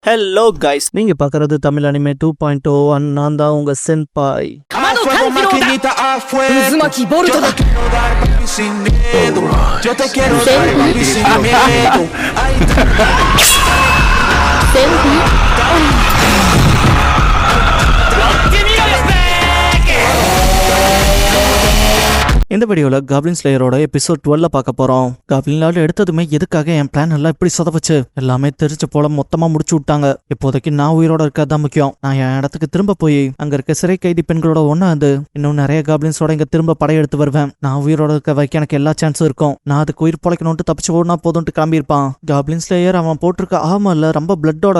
Hello guys, நீங்க பார்க்கறது Tamil anime 2.0 நான் தான் உங்க சென்பாய். இந்த வீடியோல காப்ளின் ஸ்லேயரோட எபிசோட் 12 பார்க்க போறோம். காப்ளின் லார்ட் எடுத்ததுமே எதுக்காக என் பிளான் எல்லாம் இப்படி சொதவச்சு எல்லாமே தெரிஞ்ச போல மொத்தமா முடிச்சு விட்டாங்க. இப்போதைக்கு நான் உயிரோட இருக்கதான் முக்கியம். நான் என் இடத்துக்கு திரும்ப போய் அங்க இருக்க சிறை கைதி பெண்களோட ஒண்ணா வந்து இன்னும் நிறைய காப்ளின்ஸோட இங்க திரும்ப படையெடுத்து வருவேன். நான் உயிரோட இருக்க வைக்க எனக்கு எல்லா சான்ஸும் இருக்கும். நான் அதுக்கு உயிர் பொழைக்கணும்ட்டு தப்பிச்சு ஓடுனா போதும்ட்டு கிளம்பியிருப்பான். காப்ளின் ஸ்லேயர் அவன் போட்டிருக்க ஆமா இல்ல ரொம்ப பிளட்டோட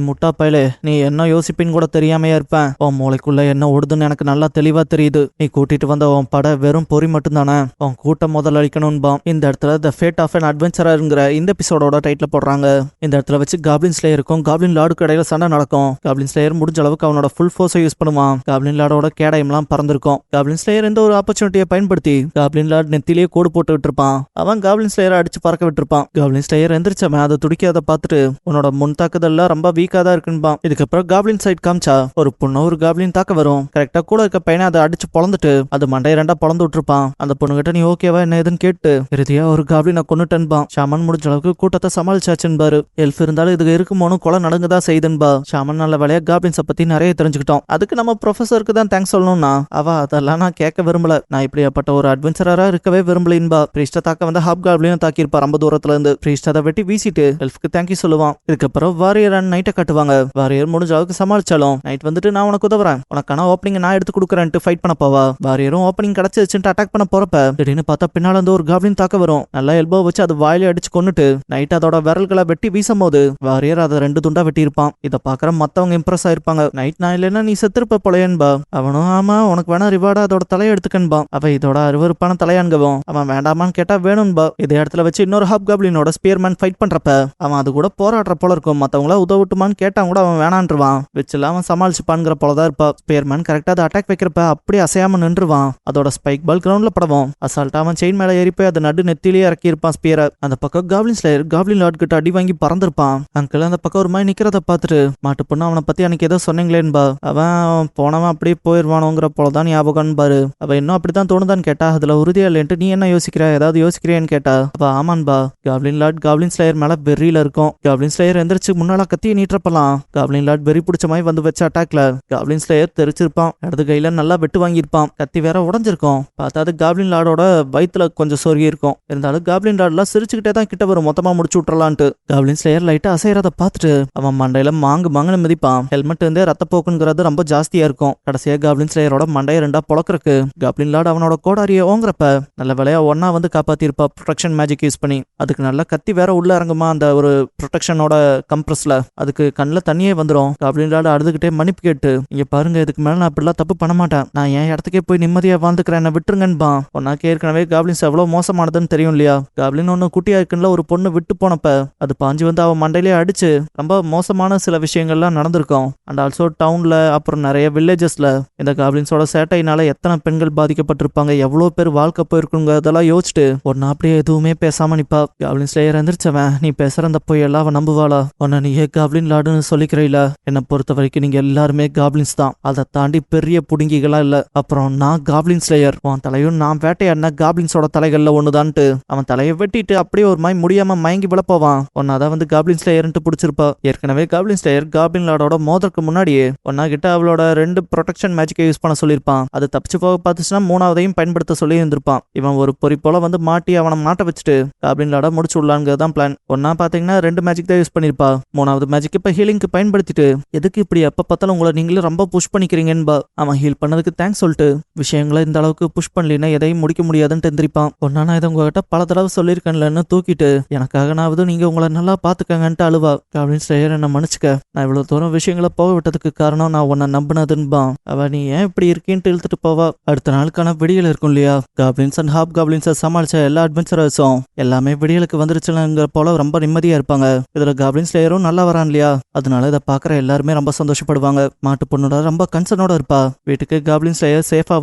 முட்டா பயலே, நீ என்ன யோசிப்பின்னு கூட தெரியாமையா இருப்பேன். உன் மூளைக்குள்ள என்ன ஓடுதுன்னு எனக்கு நல்லா தெளிவா தெரியுது. நீ கூட்டிட்டு வந்த உன் படை வெறும் பொறி மட்டும்தானே, உன் கூட்டம் முதல்ல அழிக்கணும்பான். இந்த இடத்துல த ஃபேட் ஆஃப் அன் அட்வென்ச்சரர்ங்கிற இந்த எபிசோடோட டைட்டில் போடுறாங்க. இந்த இடத்துல வச்சு காப்ளின் ஸ்லேயருக்கும் காப்ளின் லார்டுக்கு இடையில சண்டை நடக்கும். காப்ளின் ஸ்லேயர் முடிஞ்ச அளவுக்கு அவனோட ஃபுல் ஃபோர்ஸை யூஸ் பண்ணுவான். காப்ளின் லார்டோட கேடயம்லாம் பறந்திருக்கும். காப்ளின் ஸ்லேயர் எந்த ஒரு ஆப்பர்ச்சுனிட்டியை பயன்படுத்தி காப்ளின் லார்ட் நெத்திலேயே கோடு போட்டு விட்டுருப்பான். அவன் காப்ளின் ஸ்லேயரை அடிச்சு பறக்க விட்டுருப்பான். காப்ளின் ஸ்லேயர் எந்திரிச்சவன் அதை துடிக்காத பார்த்துட்டு உன்னோட முன் தாக்குதல்லாம் ரொம்ப வீக்கா தான் இருக்குன்பான். இதுக்கப்புறம் காப்ளின் சைட் காமிச்சா ஒரு பொண்ணு ஒரு காப்ளின் தாக்க வரும். கரெக்டா கூட இருக்க பையனை அதை அடிச்சு பொழந்துட்டு அது மண்டைய ரெண்டா பொழந்து விட்டுருப்பான். அந்த பொண்ணுகிட்ட நீ ஓகேவா என்ன ஏதுன்னு கேட்டு இறுதியா ஒரு காப்ளினை கொன்னுட்டன்பா. ஷாமன் முடிஞ்ச அளவுக்கு கூட்டத்தை சமாளிச்சாச்சுன்பாரு. எல்ஃப் இருந்தாலும் இதுக்கு இருக்குமோனு கொலை நடங்குதா செய்துன்பா. ஷாமன் நல்ல வேலையா காப்ளின்ஸை பத்தி நிறைய தெரிஞ்சுக்கிட்டோம். அதுக்கு நம்ம ப்ரொஃபஸருக்கு தான் தேங்க்ஸ் சொல்லணும்னா அதெல்லாம் நான் கேட்க விரும்பல. நான் இப்படியாப்பட்ட ஒரு அட்வென்ச்சரரா இருக்கவே விரும்பலின்பா. பிரீஸ்ட தாக்க வந்து ஹாப் காப்ளினும் தாக்கியிருப்பா ரொம்ப தூரத்துல இருந்து. பிரீஸ்ட் அதை வெட்டி வீசிட்டு எல்ஃப்க்கு தேங்க்யூ சொல்லுவான். இதுக்கப்புறம் வாரியர் அண்ட் நைட்டை காட்டுவாங்க. வாரியர் முடிஞ்ச அளவுக்கு சமாளிச்சாலும் நைட் வந்துட்டு நான் உனக்கு உதவுறேன், உனக்கான ஓப்பனிங் நான் எடுத்து கொடுக்குறேன்ட்டு ஃபைட் பண்ண போவா. வாரியரும் ஓப்பனிங் கிடைச்சிருச்சுட்டு அட்டாக் பண்ண போறப்ப திடீர்னு பார்த்தா பின்னால இருந்து ஒரு காப்ளின் தாக்க வரும். நல்லா எல்போ வச்சு அது வாயில அடிச்சு கொன்னுட்டு நைட் அதோட விரல்களை வெட்டி வீசும் போது வாரியர் அதை 2 துண்டா வெட்டி இருப்பான். இதை பாக்குற மத்தவங்க இம்ப்ரெஸ் ஆயிருப்பாங்க. நைட் நான் இல்லைன்னா நீ செத்துருப்ப போலையன்பா. அவனும் ஆமா உனக்கு வேணா ரிவார்டா அதோட தலையை எடுத்துக்கன்பா. அவ இதோட அருவருப்பான தலையான்கவும் அவன் வேண்டாமான்னு கேட்டா வேணும்பா. இதே இடத்துல வச்சு இன்னொரு ஹாப் காப்ளினோட ஸ்பியர்மேன் ஃபைட் பண்றப்ப அவன் அது கூட போராடுற போல இருக்கும். மத்தவங்கள உதவிட்டுமான்னு கேட்டா கூட அவன் வேணான்றுவான். வச்சுல அவன் சமாளிச்சுப்பான்ங்கிற போலதான் இருப்பா. ஸ்பியர்மேன் கரெக்டா அதை அட்டாக் வைக்கிறப்ப அப்படியே அசையாம நின்றுவான். அதோட ஸ்பைக் பால் கிரவுண்ட்ல படவும் அசால்ட்டா அவன் செயின் மேல ஏறி போய் அதை நடு நெத்திலேயே இறக்கி இருப்பான் ஸ்பியரை. அந்த பக்கம் காப்ளின் ஸ்லேயர் காப்ளின் லார்ட் கிட்ட அடி வாங்கி பறந்திருப்பான். அங்கிள் அந்த பக்கம் ஒரு மாதிரி நிக்கிறத பார்த்துட்டு மாட்டு பொண்ணு அவனை பத்தி அன்னைக்கு ஏதோ சொன்னீங்களேன்பா. அவன் போனவன் அப்படியே போயிருவானோங்கிற போலதான் ஞாபகம் பாரு. அவ இன்னும் அப்படித்தான் தோணுதான்னு கேட்டா அதுல உறுதியா இல்லைன்ட்டு நீ என்ன யோசிக்கிற, ஏதாவது யோசிக்கிறியான்னு கேட்டா அவ ஆமான்பா. காப்ளின் லார்ட் காப்ளின் ஸ்லேயர் மேல வெறியில இருக்கும். காப்ளின் ஸ்லேயர் எந்திரிச்சு முன்னால கத்தியை நீட்டப்பலாம். காப்ளின் லார்ட் வெறி பிடிச்ச மாதிரி வந்து வச்ச அட்டாக்ல காப்ளின் ஸ்லேயர் தெரிச்சிருப்பான். இடது கையில நல்லா வெட்டு வாங்கியிருப்பான். கத்தி வேற உடஞ்சிருக்கும். பார்த்தா அது காப்ளின் லார்டோட வயிற்றுல கொஞ்சம் சொருகி இருக்கும். இருந்தாலும் காப்ளின் லார்ட்லாம் சிரிச்சுக்கிட்டே தான் கிட்ட வரும் மொத்தமா முடிச்சு விட்டுறலான்ட்டு. காப்ளின் ஸ்லேயர் லைட்டா அசைறத பார்த்துட்டு அவன் மண்டையில மாங்குன்னு மிதிப்பான். ஹெல்மெட் வந்து ரத்தப்போக்குங்கிறது ரொம்ப ஜாஸ்தியா இருக்கும். கடைசியா காப்ளின் ஸ்லேயரோட மண்டையை 2 பொழக்கிறதுக்கு காப்ளின் லார்ட் அவனோட கோடாரியை ஓங்குறப்ப நல்ல வேலையா ஒன்னா வந்து காப்பாத்திருப்பா ப்ரொடெக்ஷன் மேஜிக் யூஸ் பண்ணி. அதுக்கு நல்ல கத்தி வேற உள்ள இறங்குமா அந்த ஒரு ப்ரொடெக்ஷனோட கம்ப்ரஸ்ல. அதுக்கு கண்ணில் தண்ணியே வந்துடும். காப்ளின் லார்ட் அழுதுகிட்டே மன்னிப்பு கேட்டு இங்க பாருங்க, இதுக்கு மேல நான் அப்படிலாம் தப்பு பண்ண மாட்டேன். நான் என் இடத்துக்கே போய் நிம்மதியா வாழ்ந்துக்கிறேன், என்ன விட்டுருங்கன்பா. உனக்கு ஏற்கனவே காப்ளின்ஸ் எவ்வளவு மோசமானதுன்னு தெரியும் இல்லையா. காப்ளின் ஒண்ணு குட்டியா இருக்குன்னு ஒரு பொண்ணு விட்டு போனப்ப அது பாஞ்சு வந்து அவன் மண்டையிலே அடிச்சு ரொம்ப மோசமான சில விஷயங்கள்லாம் நடந்திருக்கும். அண்ட் ஆல்சோ டவுன்ல அப்புறம் நிறைய வில்லேஜஸ்ல இந்த காப்ளின்ஸோட சேட்டையினால எத்தனை பெண்கள் பாதிக்கப்பட்டிருப்பாங்க, எவ்வளவு பேர் வாழ்க்கை போயிருக்குங்க, அதெல்லாம் யோசிச்சுட்டு ஒன்னு அப்படியே எதுவுமே பேசாம நிப்பா. காப்ளின் ஸ்லேயர் எந்திரிச்சவன் நீ பேசுற அந்த பொய்யெல்லாம் அவன் நம்புவாளா? உன்னை நீயே காப்ளின் லார்டுன்னு சொல்லிக்கிறீல. என்னை பொறுத்த வரைக்கும் நீங்க எல்லாருமே காப்ளின்ஸ் தான். அதை தாண்டி பெரிய புடுங்கிகளா இல்ல. அப்புறம் நான் காப்ளின் ஸ்லேயர். உன் தலையும் நான் வேட்டையாடின காப்ளின்ஸோட தலைகள்ல ஒண்ணுதான்ட்டு அவன் தலையை வெட்டிட்டு அப்படியே ஒரு மாதிரி முடியாம மயங்கி விழப்போவான். ஒன்னாதான் வந்து காப்ளின் ஸ்லேயர்ன்ட்டு பிடிச்சிருப்பா. ஏற்கனவே காப்ளின் ஸ்லேயர் காப்ளின் லார்டோட மோதற்கு முன்னாடியே ஒன்னா கிட்ட அவளோட 2 ப்ரொடெக்ஷன் மேஜிக்கை யூஸ் பண்ண சொல்லியிருப்பான். அது தப்பிச்சு போக பார்த்துச்சுன்னா 3ஆவதையும் பயன்படுத்த சொல்லி இருந்திருப்பான். இவன் ஒரு பொறி போல வந்து மாட்டி அவனை மாட்ட வச்சுட்டு காப்ளின் லார்ட முடிச்சு விடலாங்கிறதான் பிளான். ஒன்னா பாத்தீங்கன்னா 2 மேஜிக் தான் யூஸ் பண்ணிருப்பா. 3ஆவது மேஜிக் இப்ப ஹீலிங்க்கு பயன்படுத்திட்டு எதுக்கு இப்படி எப்ப பார்த்தாலும் உங்களை நீங்களே ரொம்ப புஷ் பண்ணிக்கிறீங்கன்பா. அவன் ஹீல் பண்ணதுக்கு தேங்க்ஸ் சொல்லிட்டு விஷயங்களை இந்த அளவுக்கு புஷ் பண்ணலின்னா எதையும் முடிக்க முடியாதுன்னு எந்திரிப்பான். ஒன்னா நான் இதை உங்ககிட்ட பல தடவை சொல்லியிருக்கேன்லன்னு தூக்கிட்டு எனக்காக நாவது நீங்க உங்களை நல்லா பாத்துக்கங்கன்ட்டு அழுவா. காப்ளின் ஸ்லேயர் என்ன மன்னிச்சுக்க, நான் இவ்வளவு தூரம் விஷயங்களை போக விட்டதுக்கு காரணம் நான் உன்னை நம்பினதுன்பான். அவ நீ ஏன் இப்படி இருக்கீன்ட்டு இழுத்துட்டு போவா. அடுத்த நாளுக்கான விடியல் இருக்கும் இல்லையா. காப்ளின்ஸ் அண்ட் ஹாப் காப்ளின்ஸை சமாளிச்ச எல்லா அட்வென்ச்சரர்ஸும் எல்லாமே விடியலுக்கு வந்துருச்சுங்கிற போல ரொம்ப நிம்மதியா இருப்பாங்க. இதுல காப்ளின் ஸ்லேயரும் நல்லா வரான் இல்லையா. அதனால இதை பாக்குற எல்லாருமே ரொம்ப சந்தோஷப்படுவாங்க. மாட்டு பொண்ணோட ரொம்ப கன்சர்னோட இருப்பா. வீட்டுக்கு காப்ளின் ஸ்லேயர் சேஃபா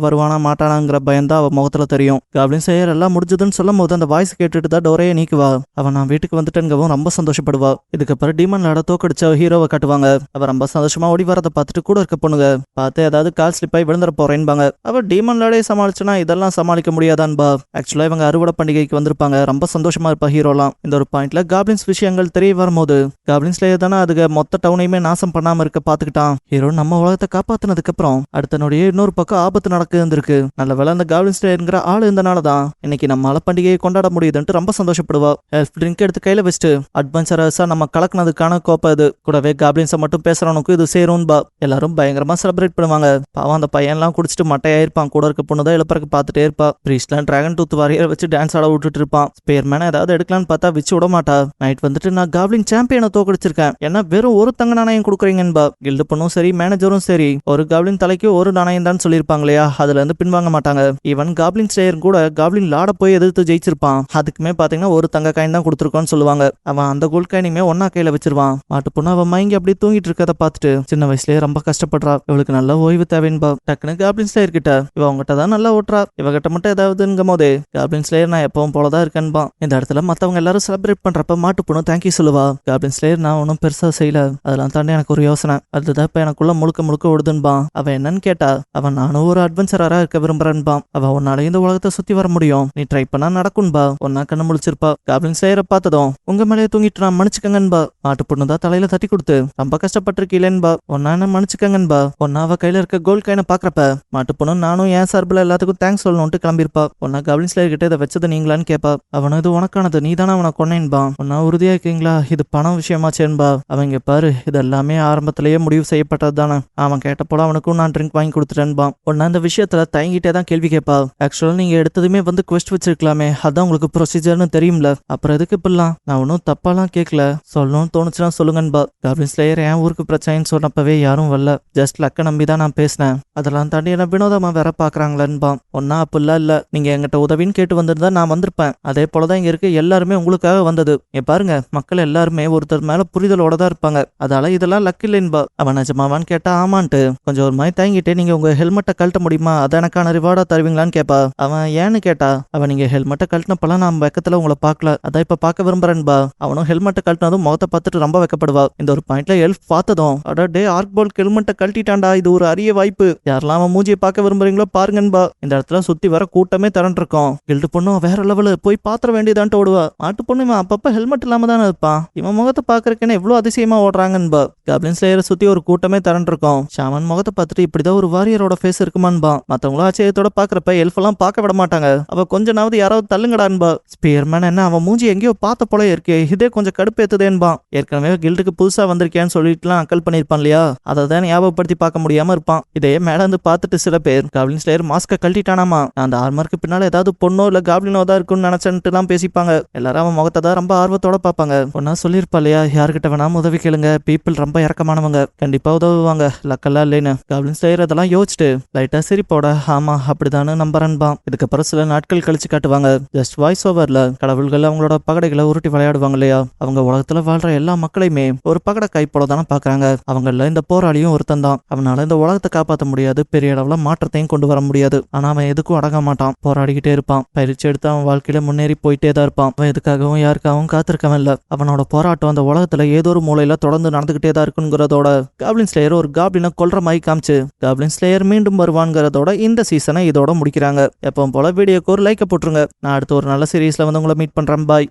வருவானா மாட்டானாங்கிற பயந்தா அவ அவ முகத்துல தெரியும். காப்ளின் ஸ்லேயர் எல்லாம் முடிஞ்சதுன்னு சொல்லும் போது அந்த வாய்ஸ் கேட்டுட்டு தான் டோரையை நீக்குவா. அவன் நான் வீட்டுக்கு வந்துட்டேங்கவும் ரொம்ப சந்தோஷப்படுவா. இதுக்கப்புறம் டீமன் லார்ட தோக்கடிச்ச ஹீரோவை காட்டுவாங்க. அவ ரொம்ப சந்தோஷமா ஓடி வரதை பார்த்துட்டு கூட இருக்க பொண்ணுங்க பார்த்து ஏதாவது கால் ஸ்லிப் ஆகி விழுந்துற போறேன்பாங்க. அவ டீமன் லார்டே சமாளிச்சுனா இதெல்லாம் சமாளிக்க முடியாதான்பா. ஆக்சுவலா இவங்க அறுவடை பண்டிகைக்கு வந்திருப்பாங்க. ரொம்ப சந்தோஷமா இருப்பா ஹீரோலாம். இந்த ஒரு பாயிண்ட்ல காப்ளின்ஸ் விஷயங்கள் தெரிய வரும்போது காப்ளின் ஸ்லேயர் தானே அதுக்கு மொத்த டவுனையுமே நாசம் பண்ணாம இருக்க பாத்துக்கிட்டான். ஹீரோ நம்ம உலகத்தை காப்பாத்தினதுக்கு அப்புறம் அடுத்த நொடியே இன்னொரு பக்கம் ஆபத்து நடக்குதுருக்கு. நல்ல வேலை அந்த காப்ளின் ஸ்லேயர்ங்கிற ஆளு இருந்தனாலதான் இன்னைக்கு நம்ம பண்டிகையை கொண்டாட முடியுதுன்ட்டு ரொம்ப சந்தோஷப்படுவா. ஹெல்ப் ட்ரிங்க் எடுத்து கையில வச்சுட்டு அட்வென்ச்சரஸா நம்ம கலக்குனதுக்கான கோப்பை இது. கூடவே காப்ளின்ஸை மட்டும் பேசுறவனுக்கு இது சேரும்பா. எல்லாரும் பயங்கரமா செலிப்ரேட் பண்ணுவாங்க. பாவம் அந்த பையன்லாம் குடிச்சிட்டு மட்டையாயிருப்பான். கூட இருக்க பொண்ணுதான் எழுப்பறக்கு பார்த்துட்டே இருப்பா. பிரீஸ்ட்லாம் டிராகன் டூத் வாரியரை வச்சு டான்ஸ் ஆட விட்டுட்டு இருப்பான். ஸ்பேர்மேன் ஏதாவது எடுக்கலான்னு பார்த்தா வச்சு விட மாட்டா. நைட் வந்துட்டு நான் காப்ளின் சாம்பியனை தோக்கடிச்சிருக்கேன், என்ன வெறும் ஒரு தங்க நாணயம் கொடுக்குறீங்கன்பா. கில்டு பொண்ணும் சரி மேனேஜரும் சரி ஒரு காப்ளின் தலைக்கு ஒரு நாணயம் தான் சொல்லியிருப்பாங்க இல்லையா, அதுல இருந்து பின்வாங்க மாட்டாங்க. ஈவன் காப்ளின் ஸ்லேயர் கூட காப்ளின் லாட போய் எதிர்த்து ஜெயிச்சிருப்பான். அதுக்குமே பாத்தீங்கன்னா ஒரு தங்க காயின் தான் கொடுத்துருக்கோன்னு சொல்லுவாங்க. அவன் அந்த கோல்ட் காயினுமே ஒன்னா கையில வச்சிருவான். மாட்டு பொண்ணு அவன் மயங்கி அப்படியே தூங்கிட்டு இருக்கத பார்த்துட்டு சின்ன வயசுலயே ரொம்ப கஷ்டப்படுறா. இவளுக்கு நல்ல ஓய்வு தேவைன்பா. டக்குனு காப்ளின் ஸ்லேயர் கிட்ட இவ அவங்ககிட்ட தான் நல்லா ஓட்டுறா, இவகிட்ட மட்டும் ஏதாவதுங்கும் போதே காப்ளின் ஸ்லேயர் நான் எப்பவும் போலதான் இருக்கேன்பா. இந்த இடத்துல மத்தவங்க எல்லாரும் செலிப்ரேட் பண்றப்ப மாட்டு பொண்ணு தேங்க்யூ சொல்லுவா. காப்ளின் ஸ்லேயர் நான் ஒன்னும் பெருசா செய்யல, அதெல்லாம் தாண்டி எனக்கு ஒரு யோசனை, அதுதான் இப்ப எனக்குள்ள முழுக்க முழுக்க ஓடுதுன்பா. அவன் என்னன்னு கேட்டா அவன் நானும் ஒரு அட்வென்ச்சரரா இருக்க விரும்புறேன்பா. அவ உன்னால இந்த உலகத்தை சுத்தி வர முடியும், நீ ட்ரை பண்ணா நடக்கும்பா. ஒன்னா கண்ணு முழிச்சிருப்பா. காப்ளின் ஸ்லேயரை பார்த்ததும் உங்க மேலேயே தூங்கிட்டு நான் மன்னிச்சுக்கங்கன்பா. மாட்டு பொண்ணுதான் தலையில தட்டி கொடுத்து ரொம்ப கஷ்டப்பட்டிருக்கீங்களேன்பா, ஒன்னா என்ன மன்னிச்சுக்கங்கன்பா. ஒன்னா அவ கையில இருக்க கோல்ட் காயினை பாக்குறப்ப மாட்டு பொண்ணு நானும் என் சார்பில் எல்லாத்துக்கும் தேங்க்ஸ் சொல்லணும்ட்டு கிளம்பிருப்பா. ஒன்னா காப்ளின் ஸ்லேயர் கிட்ட இதை வச்சது நீங்களான்னு கேப்பா. அவனும் இது உனக்கானது, நீ தானே அவனை கொன்னேன்பா. ஒன்னா உறுதியா இருக்கீங்களா, இது பணம் விஷயமாச்சேன்பா. அவங்க பாரு இது எல்லாமே ஆரம்பத்திலேயே முடிவு செய்யப்பட்டது தானே. அவன் கேட்ட போல அவனுக்கும் நான் ட்ரிங்க் வாங்கி கொடுத்துட்டேன்பா. ஒன்னா இந்த விஷயத்துல தயங்கிட்டே தான் கேள்வி கேட்பா. ஆக்சுவலா நீங்க எடுத்ததுமே வந்து குவெஸ்ட் வச்சிருக்கலாமே, அதான் உங்களுக்கு ப்ரொசீஜர்னு தெரியும்ல, அப்புறம் எதுக்கு இப்பெல்லாம். நான் ஒன்னும் தப்பாலாம் கேட்கல, சொல்லணும்னு தோணுச்சுன்னா சொல்லுங்கன்பா. காப்ளின் ஸ்லேயர் என் ஊருக்கு பிரச்சனைன்னு சொன்னப்பவே யாரும் வரல, ஜஸ்ட் லக்க நம்பி தான் நான் பேசினேன். அதெல்லாம் தாண்டி என்ன வினோதமா வேற பாக்குறாங்களேன்பா. ஒன்னா அப்படிலாம் இல்ல, நீங்க என்கிட்ட உதவின்னு கேட்டு வந்திருந்தா நான் வந்திருப்பேன். அதே போலதான் இங்க இருக்க எல்லாருமே உங்களுக்காக வந்தது. பாருங்க மக்கள் எல்லாருமே ஒருத்தர் மேல புரிதலோட தான் இருப்பாங்க, அதால இதெல்லாம் லக் இல்லைன்பா. அவன் நிஜமாவான்னு கேட்டா ஆமான்ட்டு கொஞ்சம் ஒரு மாதிரி தயங்கிட்டே நீங்க உங்க ஹெல்மெட்டை கழட்ட முடியுமா, அது எனக்கான ரிவார்டா தருவீங்களான்னு கேப்பா. அவன் ஏன்னு கேட்டா அவன் நீங்க ஹெல்மெட்டை கழட்டினப்பெல்லாம் நான் வெக்கத்துல உங்களை பார்க்கல, அதான் இப்ப பார்க்க விரும்புறேன்பா. அவனும் ஹெல்மெட்டை கழட்டினதும் முகத்தை பார்த்துட்டு ரொம்ப வெக்கப்படுவா. இந்த ஒரு பாயிண்ட்ல எல்ஃப் பார்த்ததும் அட டே ஆர்க்போல் ஹெல்மெட்டை கழட்டிட்டான்டா, இது ஒரு அரிய வாய்ப்பு, யாரெல்லாம் அவன் மூஞ்சியை பார்க்க விரும்புறீங்களோ பாருங்கன்பா. இந்த இடத்துல சுத்தி வர கூட்டமே திரண்டு இருக்கும். கில்டு பொண்ணும் வேற லெவலு போய் பாத்திர வேண்டியதான்ட்டு ஓடுவா. மாட்டு பொண்ணு இவன் அப்பப்ப ஹெல்மெட் இல்லாம தானே இருப்பான், இவன் முகத்தை பாக்குறதுக்குன்னு எவ்வளவு அதிசயமா ஓடுறாங்கன்பா. காப்ளின் ஸ்லேயரை சுத்தி ஒரு கூட்டமே திரண்டு இருக்கும். ஷாமன் முகத்தை பார்த்துட்டு இப்படிதான் ஒரு வாரியரோட ஃபேஸ் இருக்குமான்பா. மத்தவங்களும் ஆச்சரியத்தோட பாக்குறப்ப எல்ஃப் எல்லாம் பார்க்க விட மாட்டாங்க. அவ கொஞ்சனாவது யாராவது தள்ளுங்கடான்பா. ஸ்பியர்மேன் என்ன அவன் மூஞ்சி எங்கேயோ பார்த்த போல இருக்கே, இதே கொஞ்சம் கடுப்பேத்துதேன்பா. ஏற்கனவே கில்டுக்கு புதுசா வந்திருக்கேன்னு சொல்லிட்டுலாம் அக்கல் பண்ணிருப்பான் இல்லையா, அதை தான் ஞாபகப்படுத்தி பார்க்க முடியாம இருப்பான். இதையே மேல இருந்து பார்த்துட்டு சில பேர் காப்ளின் ஸ்லேயர் மாஸ்க கழட்டிட்டானாமா, அந்த ஆர்மருக்கு பின்னால ஏதாவது பொண்ணோ இல்ல காப்ளினோ தான் இருக்குன்னு நினைச்சேன்ட்டு எல்லாம் பேசிப்பாங்க. எல்லாரும் அவன் முகத்தை தான் ரொம்ப ஆர்வத்தோட பார்ப்பாங்க. ஒன்னா சொல்லியிருப்பா இல்லையா, யாருக்கிட்ட வேணாம உதவி கேளுங்க, பீப்புள் ரொம்ப இறக்கமானவங்க, கண்டிப்பா உதவுவாங்க, லக்கெல்லாம் இல்லைன்னு. காப்ளின் ஸ்லேயர் அதெல்லாம் யோசிச்சுட்டு லைட்டா சிரிப்போட ஆமா அப்படிதானு நம்புறேன்பா. இதுக்கப்புறம் சில நாட்கள் கழிச்சு காட்டுவாங்க. ஜஸ்ட் வாய்ஸ் ஓவர்ல கடவுள்கள் அவங்களோட பகடைகளை உருட்டி விளையாடுவாங்க இல்லையா, அவங்க உலகத்துல வாழ்ற எல்லா மக்களையுமே ஒரு பகடை கை போல தானே பாக்குறாங்க. அவங்கள இந்த போராளியும் ஒருத்தன் தான். அவனால இந்த உலகத்தை காப்பாற்ற முடியாது, பெரிய அளவுல மாற்றத்தையும் கொண்டு வர முடியாது. ஆனா அவன் எதுக்கும் அடங்க மாட்டான், போராடிக்கிட்டே இருப்பான். பயிற்சி எடுத்து அவன் வாழ்க்கையில முன்னேறி போயிட்டே தான் இருப்பான். அவன் எதுக்காகவும் யாருக்காகவும் காத்திருக்கவன் இல்ல. அவனோட போராட்டம் அந்த உலகத்துல ஏதோ ஒரு மூலையில தொடர்ந்து நடந்துகிட்டே தான் இருக்குங்கிறதோட காப்ளின் ஸ்லேயர் ஒரு காப்ளினை கொல்ற மாதிரி காமிச்சு காப்ளின் ஸ்லேயர் மீண்டும் வருவான்ங்கிறதோட இந்த சீசனை இதோட முடிக்கிறாங்க. எப்பவும் போல வீடியோக்கு ஒரு லைக்கை போட்டுருங்க. நான் அடுத்து ஒரு நல்ல சீரீஸ்ல வந்து உங்களை மீட் பண்றேன். பாய்.